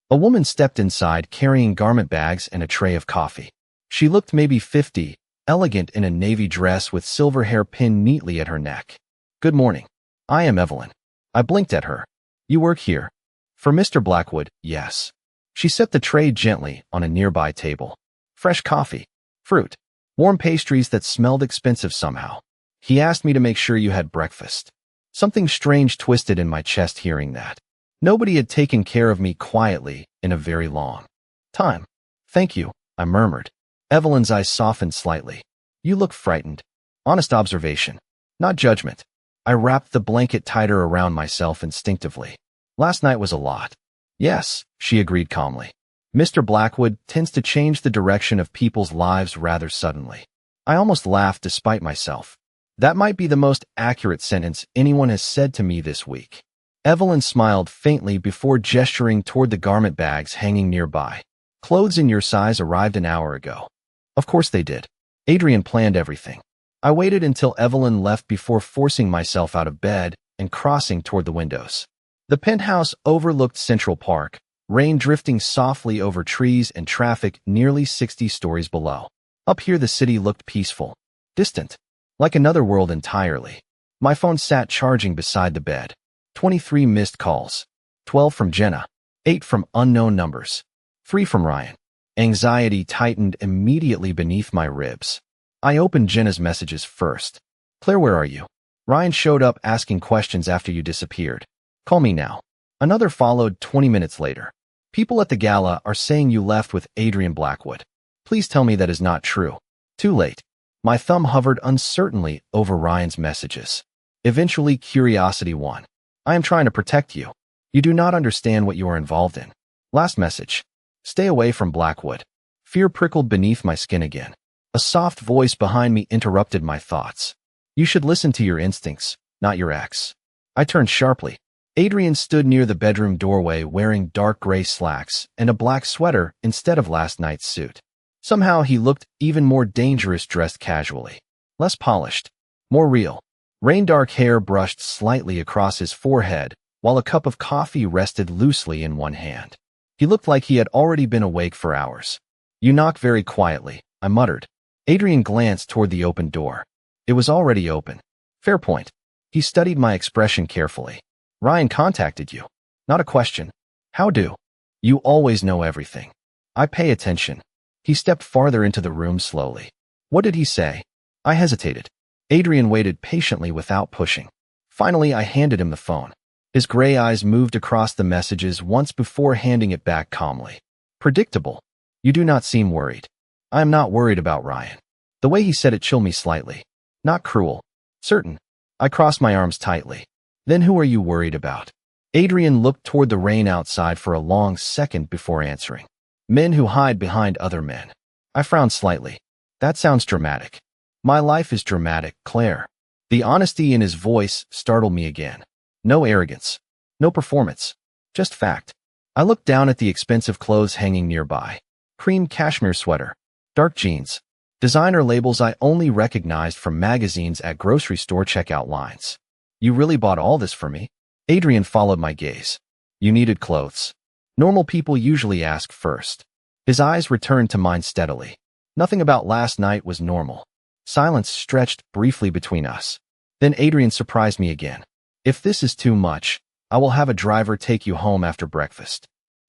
A woman stepped inside carrying garment bags and a tray of coffee. She looked maybe 50, elegant in a navy dress with silver hair pinned neatly at her neck. Good morning. I am Evelyn. I blinked at her. You work here? For Mr. Blackwood, yes. She set the tray gently on a nearby table. Fresh coffee. Fruit. Warm pastries that smelled expensive somehow. He asked me to make sure you had breakfast. Something strange twisted in my chest hearing that. Nobody had taken care of me quietly in a very long time. Thank you, I murmured. Evelyn's eyes softened slightly. You look frightened. Honest observation. Not judgment. I wrapped the blanket tighter around myself instinctively. Last night was a lot. Yes, she agreed calmly. Mr. Blackwood tends to change the direction of people's lives rather suddenly. I almost laughed despite myself. That might be the most accurate sentence anyone has said to me this week. Evelyn smiled faintly before gesturing toward the garment bags hanging nearby. Clothes in your size arrived an hour ago. Of course they did. Adrian planned everything. I waited until Evelyn left before forcing myself out of bed and crossing toward the windows. The penthouse overlooked Central Park, rain drifting softly over trees and traffic nearly 60 stories below. Up here the city looked peaceful, distant, like another world entirely. My phone sat charging beside the bed. 23 missed calls. 12 from Jenna. 8 from unknown numbers. 3 from Ryan. Anxiety tightened immediately beneath my ribs. I opened Jenna's messages first. Claire, where are you? Ryan showed up asking questions after you disappeared. Call me now. Another followed 20 minutes later. People at the gala are saying you left with Adrian Blackwood. Please tell me that is not true. Too late. My thumb hovered uncertainly over Ryan's messages. Eventually, curiosity won. I am trying to protect you. You do not understand what you are involved in. Last message. Stay away from Blackwood. Fear prickled beneath my skin again. A soft voice behind me interrupted my thoughts. You should listen to your instincts, not your ex. I turned sharply. Adrian stood near the bedroom doorway wearing dark gray slacks and a black sweater instead of last night's suit. Somehow he looked even more dangerous dressed casually. Less polished. More real. Rain-dark hair brushed slightly across his forehead, while a cup of coffee rested loosely in one hand. He looked like he had already been awake for hours. You knock very quietly, I muttered. Adrian glanced toward the open door. It was already open. Fair point. He studied my expression carefully. Ryan contacted you. Not a question. How do? You always know everything. I pay attention. He stepped farther into the room slowly. What did he say? I hesitated. Adrian waited patiently without pushing. Finally, I handed him the phone. His gray eyes moved across the messages once before handing it back calmly. Predictable. You do not seem worried. I am not worried about Ryan. The way he said it chilled me slightly. Not cruel. Certain. I crossed my arms tightly. Then who are you worried about? Adrian looked toward the rain outside for a long second before answering. Men who hide behind other men. I frowned slightly. That sounds dramatic. My life is dramatic, Claire. The honesty in his voice startled me again. No arrogance. No performance. Just fact. I looked down at the expensive clothes hanging nearby. Cream cashmere sweater. Dark jeans. Designer labels I only recognized from magazines at grocery store checkout lines. You really bought all this for me? Adrian followed my gaze. You needed clothes. Normal people usually ask first. His eyes returned to mine steadily. Nothing about last night was normal. Silence stretched briefly between us. Then Adrian surprised me again. If this is too much, I will have a driver take you home after breakfast.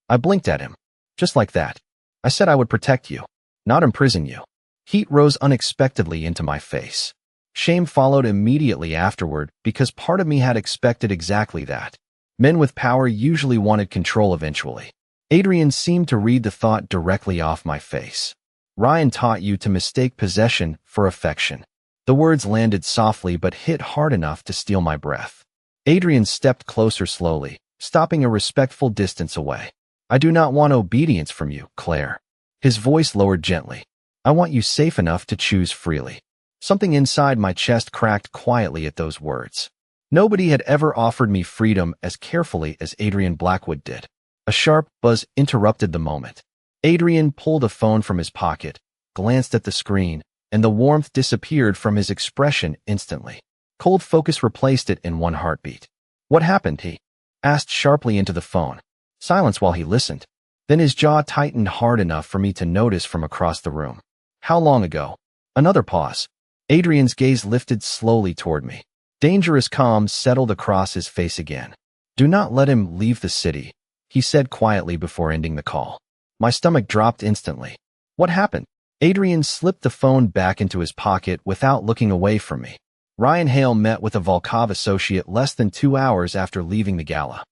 I blinked at him. Just like that. I said I would protect you, not imprison you. Heat rose unexpectedly into my face. Shame followed immediately afterward because part of me had expected exactly that. Men with power usually wanted control eventually. Adrian seemed to read the thought directly off my face. Ryan taught you to mistake possession for affection. The words landed softly but hit hard enough to steal my breath. Adrian stepped closer slowly, stopping a respectful distance away. I do not want obedience from you, Claire. His voice lowered gently. I want you safe enough to choose freely. Something inside my chest cracked quietly at those words. Nobody had ever offered me freedom as carefully as Adrian Blackwood did. A sharp buzz interrupted the moment. Adrian pulled a phone from his pocket, glanced at the screen, and the warmth disappeared from his expression instantly. Cold focus replaced it in one heartbeat. "What happened?" he asked sharply into the phone. Silence while he listened. Then his jaw tightened hard enough for me to notice from across the room. "How long ago?" Another pause. Adrian's gaze lifted slowly toward me. Dangerous calm settled across his face again. "Do not let him leave the city," he said quietly before ending the call. My stomach dropped instantly. "What happened?" Adrian slipped the phone back into his pocket without looking away from me. "Ryan Hale met with a Volkov associate less than 2 hours after leaving the gala."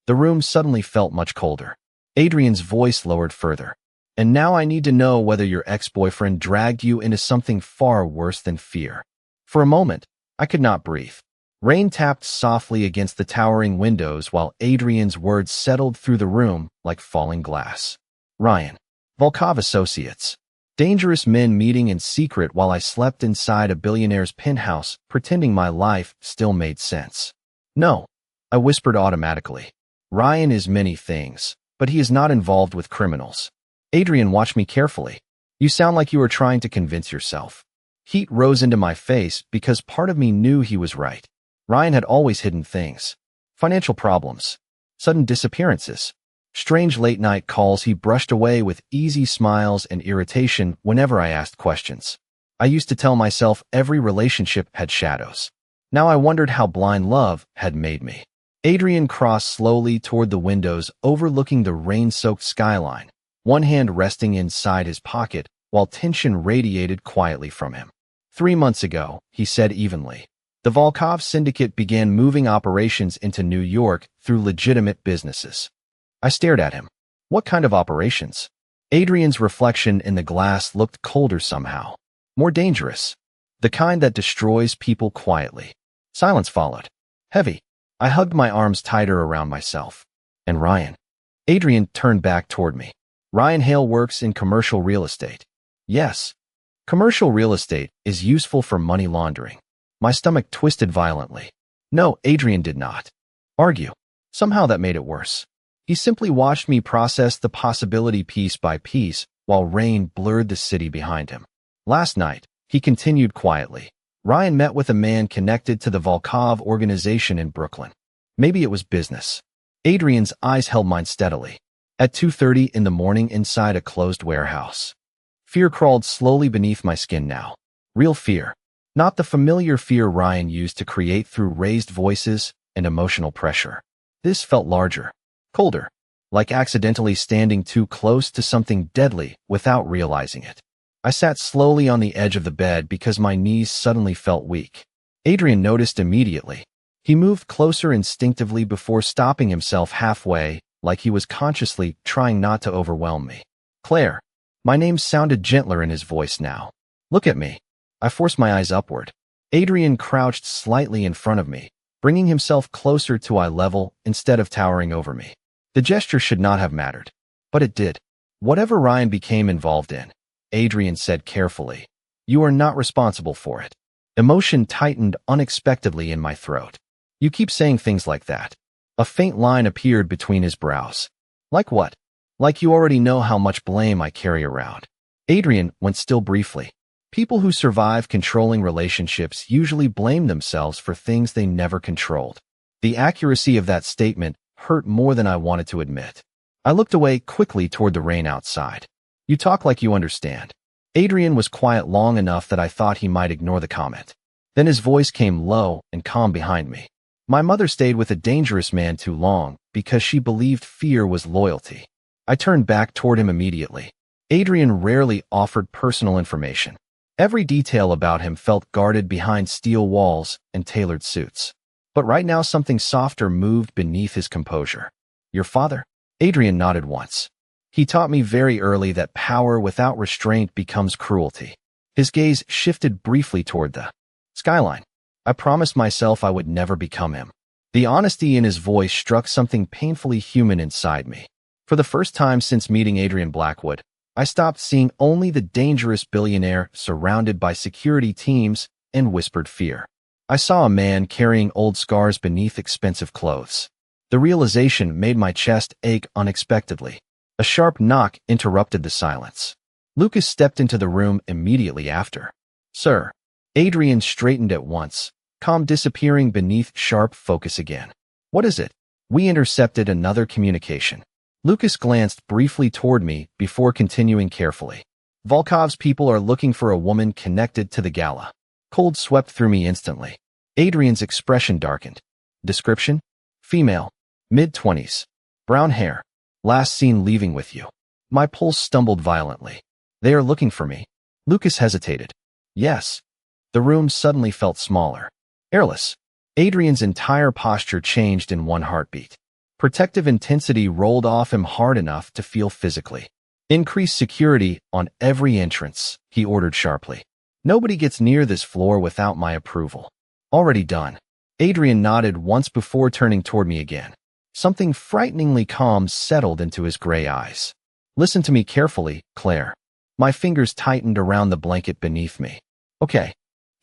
The room suddenly felt much colder. Adrian's voice lowered further. "And now I need to know whether your ex-boyfriend dragged you into something far worse than fear." For a moment, I could not breathe. Rain tapped softly against the towering windows while Adrian's words settled through the room like falling glass. Ryan. Volkov associates. Dangerous men meeting in secret while I slept inside a billionaire's penthouse, pretending my life still made sense. "No," I whispered automatically. "Ryan is many things, but he is not involved with criminals." Adrian watched me carefully. "You sound like you are trying to convince yourself." Heat rose into my face because part of me knew he was right. Ryan had always hidden things. Financial problems. Sudden disappearances. Strange late-night calls he brushed away with easy smiles and irritation whenever I asked questions. I used to tell myself every relationship had shadows. Now I wondered how blind love had made me. Adrian crossed slowly toward the windows overlooking the rain-soaked skyline, one hand resting inside his pocket while tension radiated quietly from him. 3 months ago, he said evenly, the Volkov syndicate began moving operations into New York through legitimate businesses. I stared at him. What kind of operations? Adrian's reflection in the glass looked colder somehow. More dangerous. The kind that destroys people quietly. Silence followed. Heavy. I hugged my arms tighter around myself. And Ryan. Adrian turned back toward me. Ryan Hale works in commercial real estate. Yes. Commercial real estate is useful for money laundering. My stomach twisted violently. No, Adrian did not argue. Somehow that made it worse. He simply watched me process the possibility piece by piece while rain blurred the city behind him. Last night, he continued quietly, Ryan met with a man connected to the Volkov organization in Brooklyn. Maybe it was business. Adrian's eyes held mine steadily. At 2:30 in the morning inside a closed warehouse. Fear crawled slowly beneath my skin now. Real fear. Not the familiar fear Ryan used to create through raised voices and emotional pressure. This felt larger, colder, like accidentally standing too close to something deadly without realizing it. I sat slowly on the edge of the bed because my knees suddenly felt weak. Adrian noticed immediately. He moved closer instinctively before stopping himself halfway, like he was consciously trying not to overwhelm me. Claire. My name sounded gentler in his voice now. Look at me. I forced my eyes upward. Adrian crouched slightly in front of me, bringing himself closer to eye level instead of towering over me. The gesture should not have mattered, but it did. Whatever Ryan became involved in, Adrian said carefully, you are not responsible for it. Emotion tightened unexpectedly in my throat. You keep saying things like that. A faint line appeared between his brows. Like what? Like you already know how much blame I carry around. Adrian went still briefly. People who survive controlling relationships usually blame themselves for things they never controlled. The accuracy of that statement hurt more than I wanted to admit. I looked away quickly toward the rain outside. You talk like you understand. Adrian was quiet long enough that I thought he might ignore the comment. Then his voice came low and calm behind me. My mother stayed with a dangerous man too long because she believed fear was loyalty. I turned back toward him immediately. Adrian rarely offered personal information. Every detail about him felt guarded behind steel walls and tailored suits. But right now something softer moved beneath his composure. Your father? Adrian nodded once. He taught me very early that power without restraint becomes cruelty. His gaze shifted briefly toward the skyline. I promised myself I would never become him. The honesty in his voice struck something painfully human inside me. For the first time since meeting Adrian Blackwood, I stopped seeing only the dangerous billionaire surrounded by security teams and whispered fear. I saw a man carrying old scars beneath expensive clothes. The realization made my chest ache unexpectedly. A sharp knock interrupted the silence. Lucas stepped into the room immediately after. "Sir." Adrian straightened at once, calm disappearing beneath sharp focus again. "What is it?" We intercepted another communication. Lucas glanced briefly toward me before continuing carefully. "Volkov's people are looking for a woman connected to the gala." Cold swept through me instantly. Adrian's expression darkened. Description: female, mid-20s, brown hair, last seen leaving with you. My pulse stumbled violently. "They are looking for me." Lucas hesitated. "Yes." The room suddenly felt smaller. Airless. Adrian's entire posture changed in one heartbeat. Protective intensity rolled off him hard enough to feel physically. "Increase security on every entrance," he ordered sharply. "Nobody gets near this floor without my approval." "Already done." Adrian nodded once before turning toward me again. Something frighteningly calm settled into his gray eyes. "Listen to me carefully, Claire." My fingers tightened around the blanket beneath me. "Okay."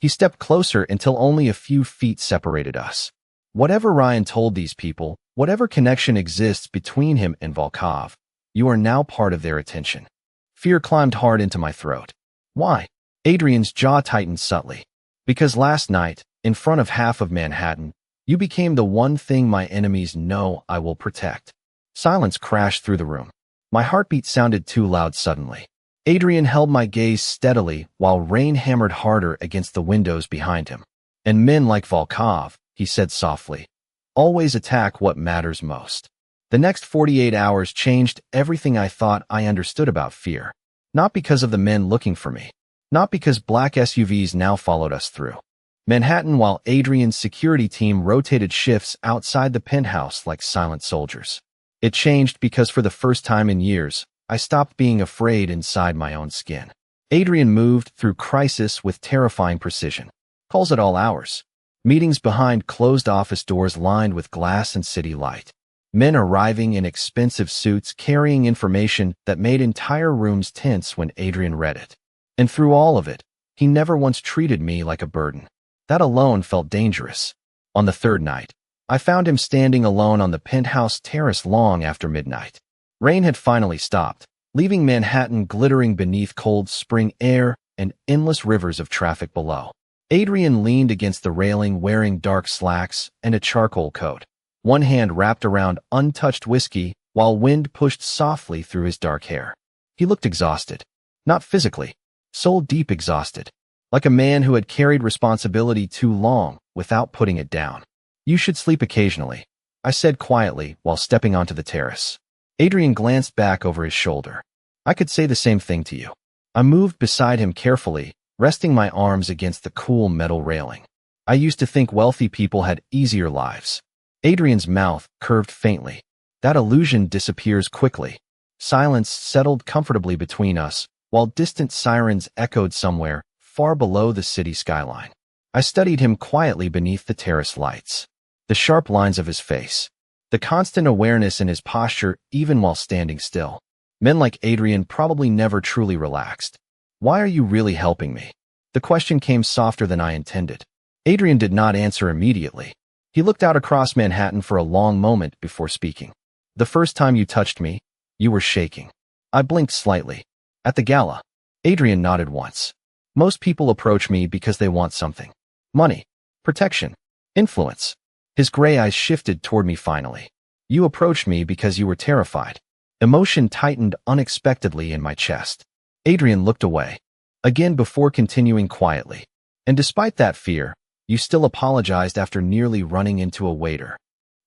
He stepped closer until only a few feet separated us. "Whatever Ryan told these people, whatever connection exists between him and Volkov, you are now part of their attention." Fear climbed hard into my throat. "Why?" Adrian's jaw tightened subtly. "Because last night, in front of half of Manhattan, you became the one thing my enemies know I will protect." Silence crashed through the room. My heartbeat sounded too loud suddenly. Adrian held my gaze steadily while rain hammered harder against the windows behind him. "And men like Volkov," he said softly, "always attack what matters most." The next 48 hours changed everything I thought I understood about fear. Not because of the men looking for me. Not because black SUVs now followed us through Manhattan while Adrian's security team rotated shifts outside the penthouse like silent soldiers. It changed because for the first time in years, I stopped being afraid inside my own skin. Adrian moved through crisis with terrifying precision. Calls at all hours. Meetings behind closed office doors lined with glass and city light. Men arriving in expensive suits carrying information that made entire rooms tense when Adrian read it. And through all of it, he never once treated me like a burden. That alone felt dangerous. On the third night, I found him standing alone on the penthouse terrace long after midnight. Rain had finally stopped, leaving Manhattan glittering beneath cold spring air and endless rivers of traffic below. Adrian leaned against the railing wearing dark slacks and a charcoal coat, one hand wrapped around untouched whiskey while wind pushed softly through his dark hair. He looked exhausted. Not physically, soul-deep exhausted, like a man who had carried responsibility too long without putting it down. "You should sleep occasionally," I said quietly while stepping onto the terrace. Adrian glanced back over his shoulder. "I could say the same thing to you." I moved beside him carefully, resting my arms against the cool metal railing. "I used to think wealthy people had easier lives." Adrian's mouth curved faintly. "That illusion disappears quickly." Silence settled comfortably between us, while distant sirens echoed somewhere far below the city skyline. I studied him quietly beneath the terrace lights. The sharp lines of his face. The constant awareness in his posture even while standing still. Men like Adrian probably never truly relaxed. "Why are you really helping me?" The question came softer than I intended. Adrian did not answer immediately. He looked out across Manhattan for a long moment before speaking. "The first time you touched me, you were shaking." I blinked slightly. "At the gala." Adrian nodded once. "Most people approach me because they want something. Money, protection, influence." His gray eyes shifted toward me finally. "You approached me because you were terrified." Emotion tightened unexpectedly in my chest. Adrian looked away, again before continuing quietly. "And despite that fear, you still apologized after nearly running into a waiter."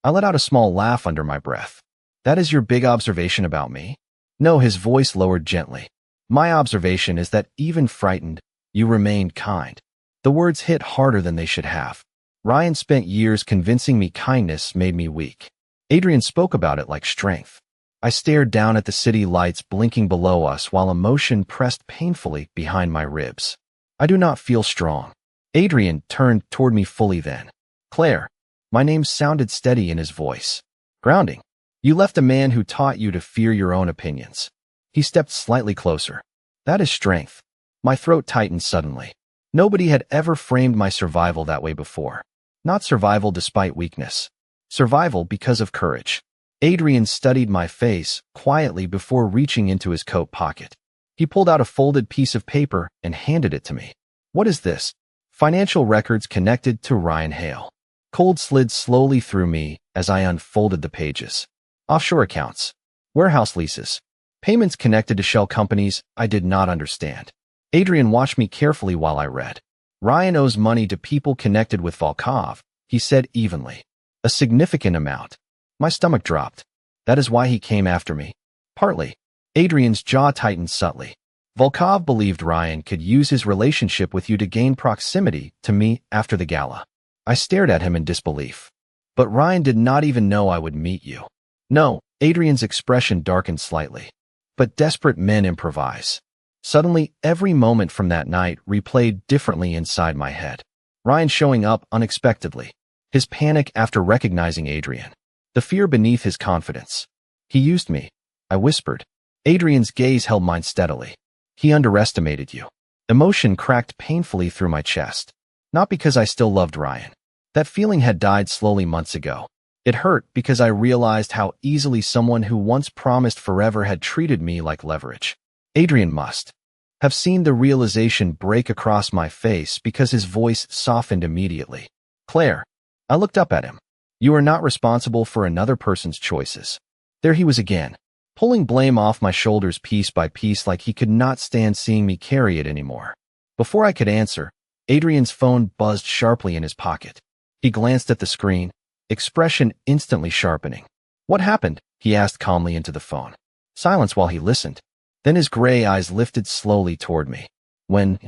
I let out a small laugh under my breath. "That is your big observation about me?" "No," his voice lowered gently. "My observation is that even frightened, you remained kind." The words hit harder than they should have. Ryan spent years convincing me kindness made me weak. Adrian spoke about it like strength. I stared down at the city lights blinking below us while emotion pressed painfully behind my ribs. "I do not feel strong." Adrian turned toward me fully then. "Claire." My name sounded steady in his voice. "Grounding. You left a man who taught you to fear your own opinions." He stepped slightly closer. "That is strength." My throat tightened suddenly. Nobody had ever framed my survival that way before. Not survival despite weakness. Survival because of courage. Adrian studied my face quietly before reaching into his coat pocket. He pulled out a folded piece of paper and handed it to me. What is this? Financial records connected to Ryan Hale. Cold slid slowly through me as I unfolded the pages. Offshore accounts. Warehouse leases. Payments connected to shell companies I did not understand. Adrian watched me carefully while I read. Ryan owes money to people connected with Volkov, he said evenly. A significant amount. My stomach dropped. That is why he came after me. Partly. Adrian's jaw tightened subtly. Volkov believed Ryan could use his relationship with you to gain proximity to me after the gala. I stared at him in disbelief. But Ryan did not even know I would meet you. No, Adrian's expression darkened slightly. But desperate men improvise. Suddenly, every moment from that night replayed differently inside my head. Ryan showing up unexpectedly. His panic after recognizing Adrian. The fear beneath his confidence. He used me. I whispered. Adrian's gaze held mine steadily. He underestimated you. Emotion cracked painfully through my chest. Not because I still loved Ryan. That feeling had died slowly months ago. It hurt because I realized how easily someone who once promised forever had treated me like leverage. Adrian must have seen the realization break across my face because his voice softened immediately. Claire. I looked up at him. You are not responsible for another person's choices. There he was again, pulling blame off my shoulders piece by piece like he could not stand seeing me carry it anymore. Before I could answer, Adrian's phone buzzed sharply in his pocket. He glanced at the screen, expression instantly sharpening. What happened? He asked calmly into the phone. Silence while he listened. Then his gray eyes lifted slowly toward me. When?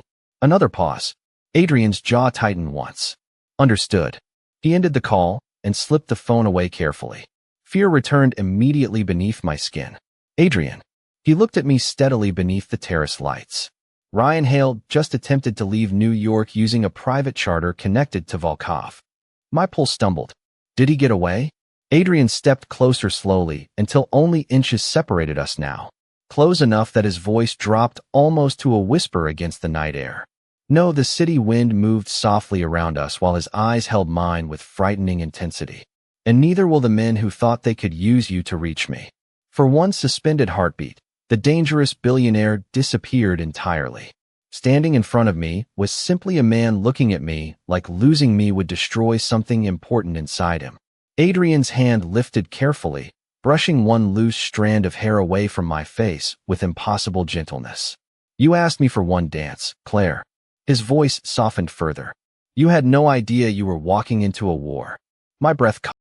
Another pause. Adrian's jaw tightened once. Understood. He ended the call and slipped the phone away carefully. Fear returned immediately beneath my skin. Adrian. He looked at me steadily beneath the terrace lights. Ryan Hale just attempted to leave New York using a private charter connected to Volkov. My pulse stumbled. Did he get away? Adrian stepped closer slowly until only inches separated us now. Close enough that his voice dropped almost to a whisper against the night air. No, the city wind moved softly around us while his eyes held mine with frightening intensity. And neither will the men who thought they could use you to reach me. For one suspended heartbeat, the dangerous billionaire disappeared entirely. Standing in front of me was simply a man looking at me like losing me would destroy something important inside him. Adrian's hand lifted carefully, brushing one loose strand of hair away from my face with impossible gentleness. You asked me for one dance, Claire. His voice softened further. You had no idea you were walking into a war. My breath caught.